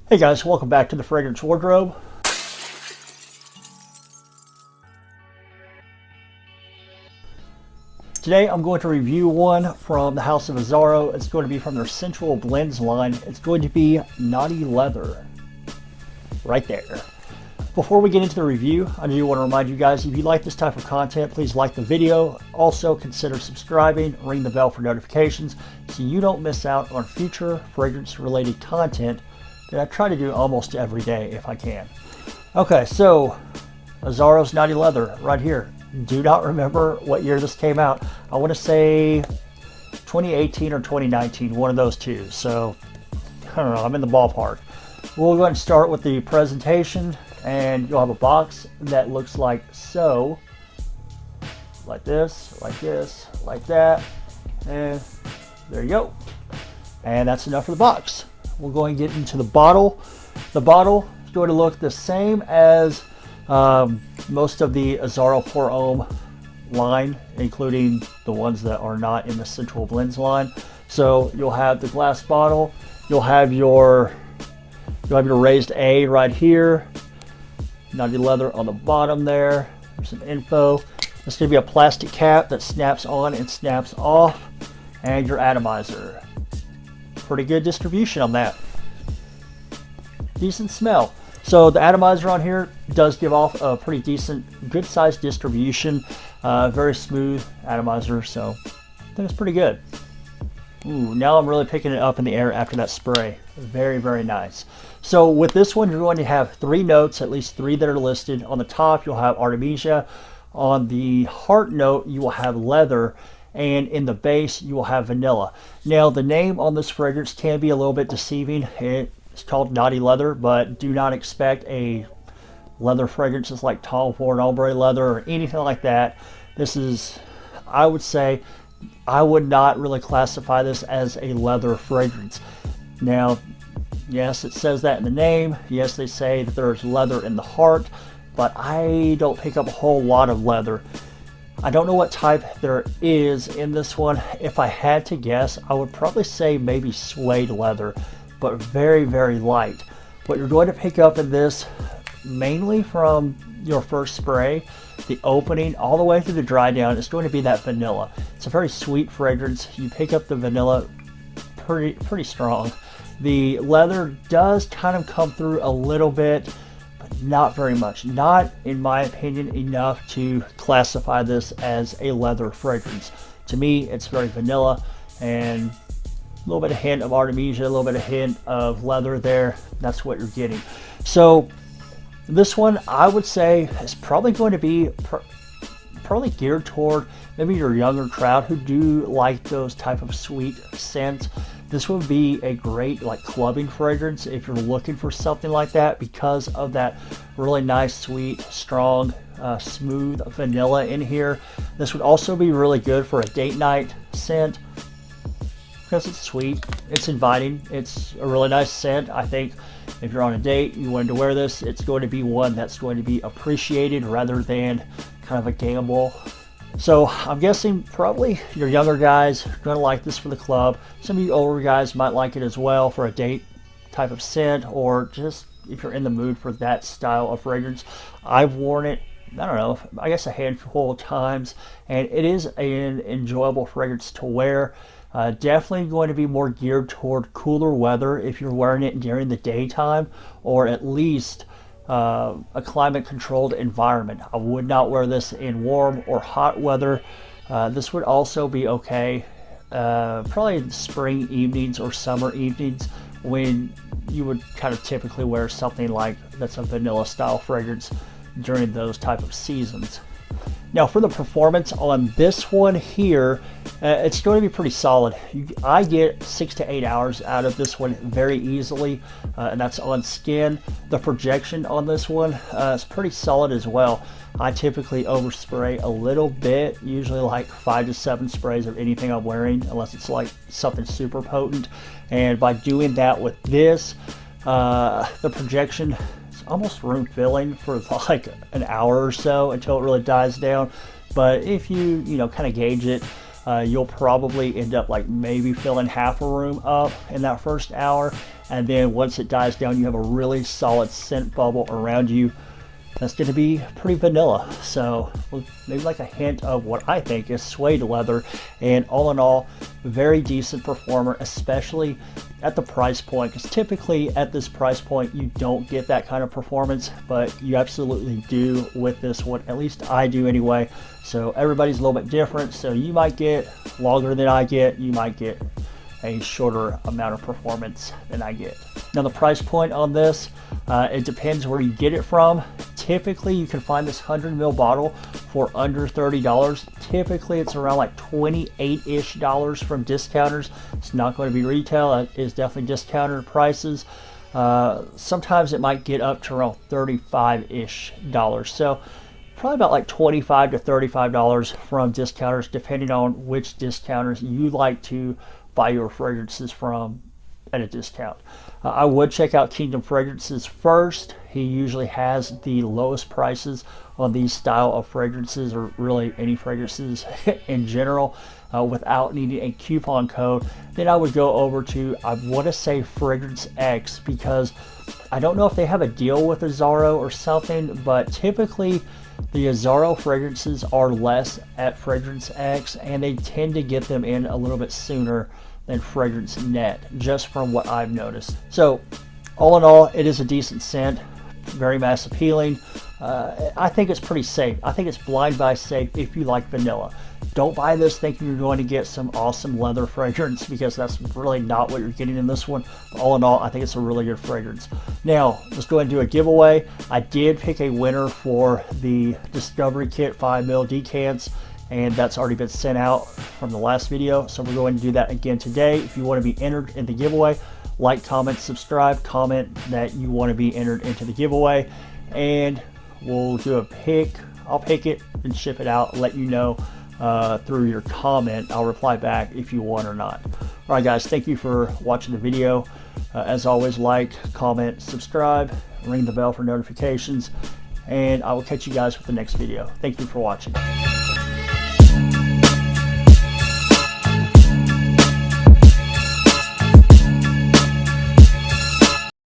Hey guys, welcome back to the Fragrance Wardrobe. Today I'm going to review one from the house of Azzaro. It's going to be from their Sensual Blends line. It's going to be Naughty Leather. Right there. Before we get into the review, I do want to remind you guys, if you like this type of content, please like the video. Also consider subscribing, ring the bell for notifications so you don't miss out on future fragrance related content that I try to do almost every day if I can. Okay, so Azzaro's Naughty Leather right here. Do not remember what year this came out. I want to say 2018 or 2019, one of those two. So I don't know, I'm in the ballpark. We'll go ahead and start with the presentation, and you'll have a box that looks like so. Like this, like this, like that, and there you go. And that's enough for the box. We'll go and get into the bottle. The bottle is going to look the same as most of the Azzaro Pour Homme line, including the ones that are not in the Sensual Blends line. So you'll have the glass bottle. You'll have your raised A right here. Naughty Leather on the bottom there. There's some info. This is going to be a plastic cap that snaps on and snaps off, and your atomizer. Pretty good distribution on that. Decent smell. So the atomizer on here does give off a pretty decent, good sized distribution. Very smooth atomizer, so I think it's pretty good. Ooh, now I'm really picking it up in the air after that spray. Very, very nice. So with this one, you're going to have 3 notes, at least 3 that are listed. On the top, you'll have Artemisia. On the heart note, you will have leather. And in the base, you will have vanilla. Now, the name on this fragrance can be a little bit deceiving. It's called Naughty Leather, but do not expect a leather fragrance just like Tom Ford Ombre leather or anything like that. This is, I would say, I would not really classify this as a leather fragrance. Now, yes, it says that in the name. Yes, they say that there's leather in the heart, but I don't pick up a whole lot of leather. I don't know what type there is in this one. If I had to guess, I would probably say maybe suede leather, but very, very light. What you're going to pick up in this, mainly from your first spray, the opening all the way through the dry down, is going to be that vanilla. It's a very sweet fragrance. You pick up the vanilla pretty strong. The leather does kind of come through a little bit, not very much. Not, in my opinion, enough to classify this as a leather fragrance. To me, it's very vanilla and a little bit of hint of Artemisia, a little bit of hint of leather there. That's what you're getting. So this one, I would say, is probably going to be probably geared toward maybe your younger crowd who do like those type of sweet scents. This would be a great like clubbing fragrance if you're looking for something like that, because of that really nice, sweet, strong, smooth vanilla in here. This would also be really good for a date night scent because it's sweet, it's inviting, it's a really nice scent. I think if you're on a date, you wanted to wear this, it's going to be one that's going to be appreciated rather than kind of a gamble. So I'm guessing probably your younger guys are going to like this for the club. Some of you older guys might like it as well for a date type of scent, or just if you're in the mood for that style of fragrance. I've worn it, I don't know, I guess a handful of times, and it is an enjoyable fragrance to wear. Definitely going to be more geared toward cooler weather if you're wearing it during the daytime, or at least a climate controlled environment. I would not wear this in warm or hot weather. This would also be okay probably in spring evenings or summer evenings, when you would kind of typically wear something like that's a vanilla style fragrance during those type of seasons. Now for the performance on this one here, it's going to be pretty solid. I get 6 to 8 hours out of this one very easily, and that's on skin. The projection on this one is pretty solid as well. I typically overspray a little bit, usually like 5 to 7 sprays of anything I'm wearing, unless it's like something super potent. And by doing that with this, the projection almost room filling for like an hour or so until it really dies down. But if you kind of gauge it, you'll probably end up like maybe filling half a room up in that first hour, and then once it dies down, you have a really solid scent bubble around you. That's going to be pretty vanilla, so maybe like a hint of what I think is suede leather. And all in all, very decent performer, especially at the price point, because typically at this price point you don't get that kind of performance, but you absolutely do with this one. At least I do anyway. So everybody's a little bit different, so you might get longer than I get, you might get a shorter amount of performance than I get. Now the price point on this, it depends where you get it from. Typically you can find this 100 ml bottle for under $30. Typically it's around like $28-ish from discounters. It's not going to be retail, it is definitely discounted prices. Sometimes it might get up to around $35-ish. So probably about like $25 to $35 from discounters, depending on which discounters you like to buy your fragrances from at a discount. I would check out Kingdom Fragrances first. He usually has the lowest prices on these style of fragrances, or really any fragrances in general, without needing a coupon code. Then I would go over to, I want to say fragrancex, because I don't know if they have a deal with Azzaro or something, but typically the Azzaro fragrances are less at fragrancex, and they tend to get them in a little bit sooner than FragranceNet, just from what I've noticed. So all in all, it is a decent scent, very mass appealing. I think it's pretty safe. I think it's blind buy safe if you like vanilla. Don't buy this thinking you're going to get some awesome leather fragrance, because that's really not what you're getting in this one. All in all, I think it's a really good fragrance. Now, let's go ahead and do a giveaway. I did pick a winner for the Discovery Kit 5 ml decants, and that's already been sent out from the last video. So we're going to do that again today. If you want to be entered in the giveaway, like, comment, subscribe, comment that you want to be entered into the giveaway, and we'll do a pick. I'll pick it and ship it out, let you know through your comment. I'll reply back if you won or not. All right, guys, thank you for watching the video. As always, like, comment, subscribe, ring the bell for notifications, and I will catch you guys with the next video. Thank you for watching.